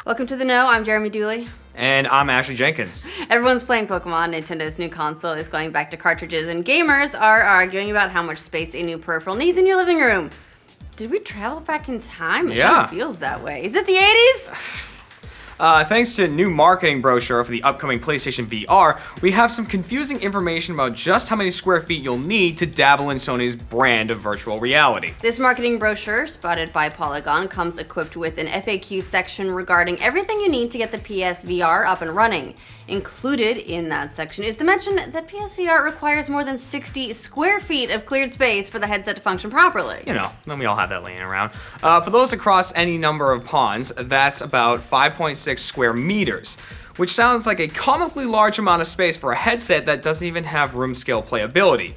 Welcome to the Know. I'm Jeremy Dooley. And I'm Ashley Jenkins. Everyone's playing Pokemon. Nintendo's new console is going back to cartridges, and gamers are arguing about how much space a new peripheral needs in your living room. Did we travel back in time? It kind of feels that way. Is it the 80s? Thanks to a new marketing brochure for the upcoming PlayStation VR, we have some confusing information about just how many square feet you'll need to dabble in Sony's brand of virtual reality. This marketing brochure, spotted by Polygon, comes equipped with an FAQ section regarding everything you need to get the PSVR up and running. Included in that section is the mention that PSVR requires more than 60 square feet of cleared space for the headset to function properly. You know, then we all have that laying around. For those across any number of ponds, that's about 5.6 square meters, which sounds like a comically large amount of space for a headset that doesn't even have room scale playability.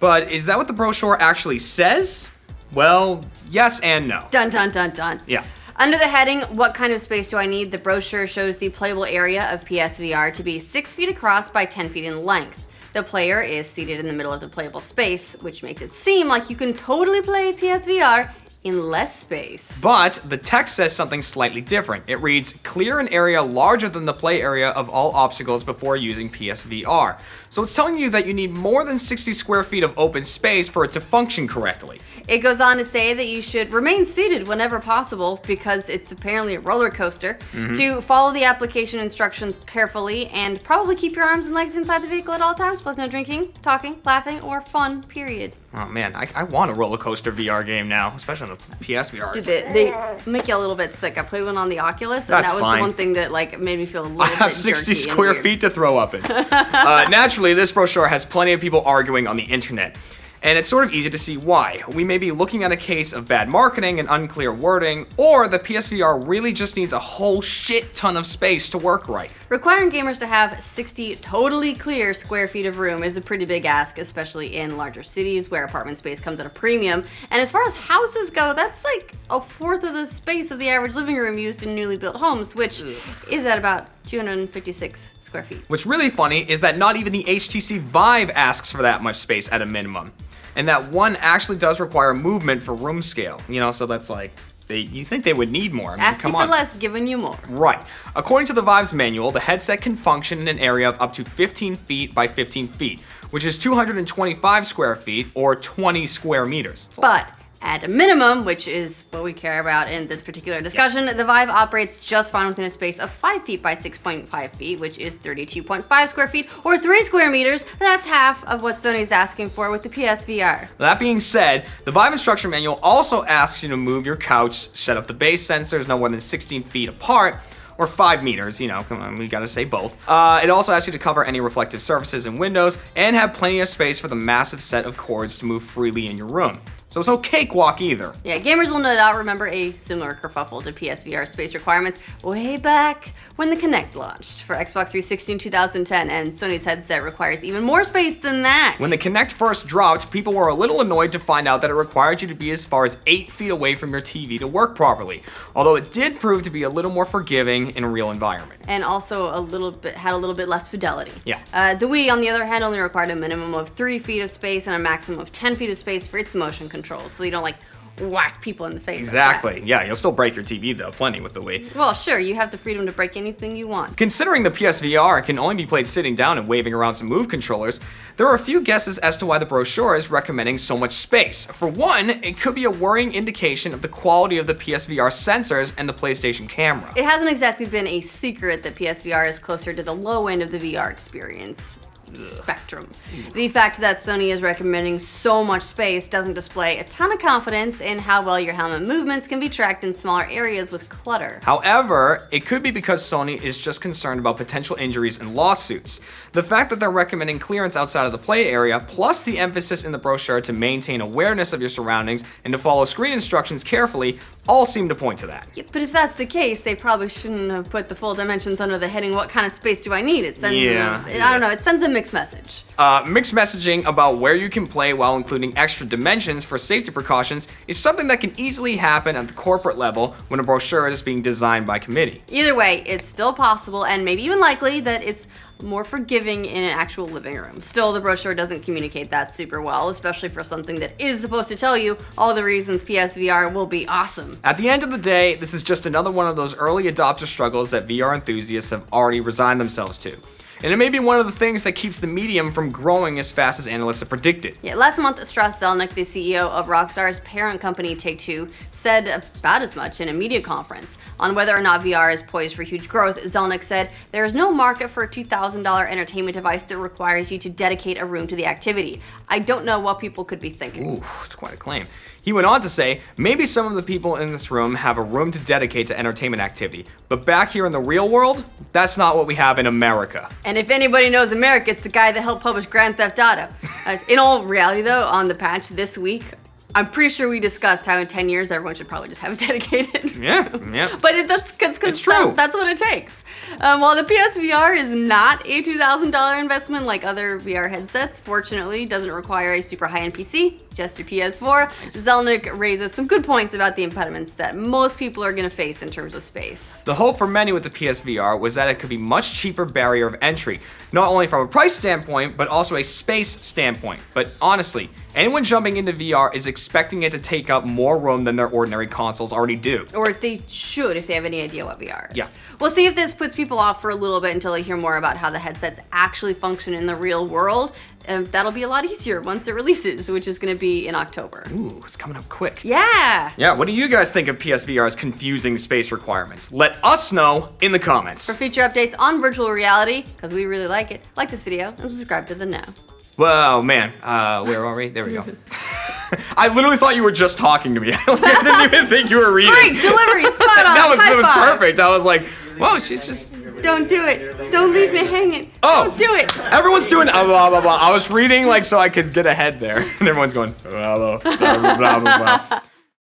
But is that what the brochure actually says? Well, yes and no. Dun dun dun dun. Yeah. Under the heading, what kind of space do I need? The brochure shows the playable area of PSVR to be 6 feet across by 10 feet in length. The player is seated in the middle of the playable space, which makes it seem like you can totally play PSVR in less space. But the text says something slightly different. It reads, clear an area larger than the play area of all obstacles before using PSVR. So it's telling you that you need more than 60 square feet of open space for it to function correctly. It goes on to say that you should remain seated whenever possible, because it's apparently a roller coaster, to follow the application instructions carefully and probably keep your arms and legs inside the vehicle at all times, plus no drinking, talking, laughing, or fun, period. Oh man, I want a roller coaster VR game now, especially on the PSVR. Dude, they make you a little bit sick. I played one on the Oculus, and That's that was fine. the one thing that made me feel a little I bit have 60 jerky and square weird. feet to throw up in. Naturally, this brochure has plenty of people arguing on the internet. And it's sort of easy to see why. We may be looking at a case of bad marketing and unclear wording, or the PSVR really just needs a whole shit ton of space to work right. Requiring gamers to have 60 totally clear square feet of room is a pretty big ask, especially in larger cities where apartment space comes at a premium. And as far as houses go, that's like a fourth of the space of the average living room used in newly built homes, which is at about 256 square feet. What's really funny is that not even the HTC Vive asks for that much space at a minimum. And that one actually does require movement for room scale. You know, so that's like, you think they would need more. I mean, Asking come on. for less, giving you more. Right. According to the Vive's manual, the headset can function in an area of up to 15 feet by 15 feet, which is 225 square feet or 20 square meters. But at a minimum, which is what we care about in this particular discussion, the Vive operates just fine within a space of 5 feet by 6.5 feet, which is 32.5 square feet, or 3 square meters. That's half of what Sony's asking for with the PSVR. That being said, the Vive instruction manual also asks you to move your couch, set up the base sensors no more than 16 feet apart, or 5 meters, you know, come on, we gotta say both. It also asks you to cover any reflective surfaces and windows, and have plenty of space for the massive set of cords to move freely in your room. So it's no cakewalk either. Yeah, gamers will no doubt remember a similar kerfuffle to PSVR space requirements way back when the Kinect launched for Xbox 360 in 2010, and Sony's headset requires even more space than that. When the Kinect first dropped, people were a little annoyed to find out that it required you to be as far as 8 feet away from your TV to work properly, although it did prove to be a little more forgiving in a real environment. And also had a little bit less fidelity. Yeah. The Wii, on the other hand, only required a minimum of 3 feet of space and a maximum of 10 feet of space for its motion controls, so you don't whack people in the face. Exactly. Like Yeah, you'll still break your TV though, plenty with the Wii. well, sure, you have the freedom to break anything you want. Considering the PSVR can only be played sitting down and waving around some Move controllers, there are a few guesses as to why the brochure is recommending so much space. For one, it could be a worrying indication of the quality of the PSVR sensors and the PlayStation camera. It hasn't exactly been a secret that PSVR is closer to the low end of the VR experience spectrum. The fact that Sony is recommending so much space doesn't display a ton of confidence in how well your helmet movements can be tracked in smaller areas with clutter. However, it could be because Sony is just concerned about potential injuries and lawsuits. The fact that they're recommending clearance outside of the play area, plus the emphasis in the brochure to maintain awareness of your surroundings and to follow screen instructions carefully, all seem to point to that. Yeah, but if that's the case, they probably shouldn't have put the full dimensions under the heading, what kind of space do I need? It sends I don't know, it sends a mixed message. Mixed messaging about where you can play while including extra dimensions for safety precautions is something that can easily happen at the corporate level when a brochure is being designed by committee. Either way, it's still possible and maybe even likely that it's more forgiving in an actual living room. Still, the brochure doesn't communicate that super well, especially for something that is supposed to tell you all the reasons PSVR will be awesome. At the end of the day, this is just another one of those early adopter struggles that VR enthusiasts have already resigned themselves to. And it may be one of the things that keeps the medium from growing as fast as analysts have predicted. Yeah, last month, Strauss Zelnick, the CEO of Rockstar's parent company Take-Two, said about as much in a media conference. On whether or not VR is poised for huge growth, Zelnick said, "There is no market for a $2,000 entertainment device that requires you to dedicate a room to the activity. I don't know what people could be thinking." Ooh, it's quite a claim. He went on to say, maybe some of the people in this room have a room to dedicate to entertainment activity, but back here in the real world, that's not what we have in America. And if anybody knows America, it's the guy that helped publish Grand Theft Auto. In all reality, though, on the patch this week, I'm pretty sure we discussed how in 10 years everyone should probably just have it dedicated. Yeah. But that's true. That's what it takes. While the PSVR is not a $2,000 investment like other VR headsets, fortunately doesn't require a super high-end PC, just your PS4. Zelnick raises some good points about the impediments that most people are going to face in terms of space. The hope for many with the PSVR was that it could be much cheaper barrier of entry, not only from a price standpoint, but also a space standpoint. But honestly, anyone jumping into VR is expecting it to take up more room than their ordinary consoles already do. Or they should, if they have any idea what VR is. Yeah. We'll see if this puts people off for a little bit until they hear more about how the headsets actually function in the real world. That'll be a lot easier once it releases, which is going to be in October. Ooh, it's coming up quick. Yeah. Yeah, what do you guys think of PSVR's confusing space requirements? Let us know in the comments. For future updates on virtual reality, because we really like it, like this video and subscribe to the Now. Whoa, man. Where are we? There we go. I literally thought you were just talking to me. I didn't even think you were reading. Great delivery, spot on. That was perfect. I was like, whoa, she's just... Don't do it. Don't leave me hanging. Oh, don't do it. Everyone's doing blah, blah, blah. I was reading like so I could get ahead there. And everyone's going blah, blah, blah, blah, blah, blah.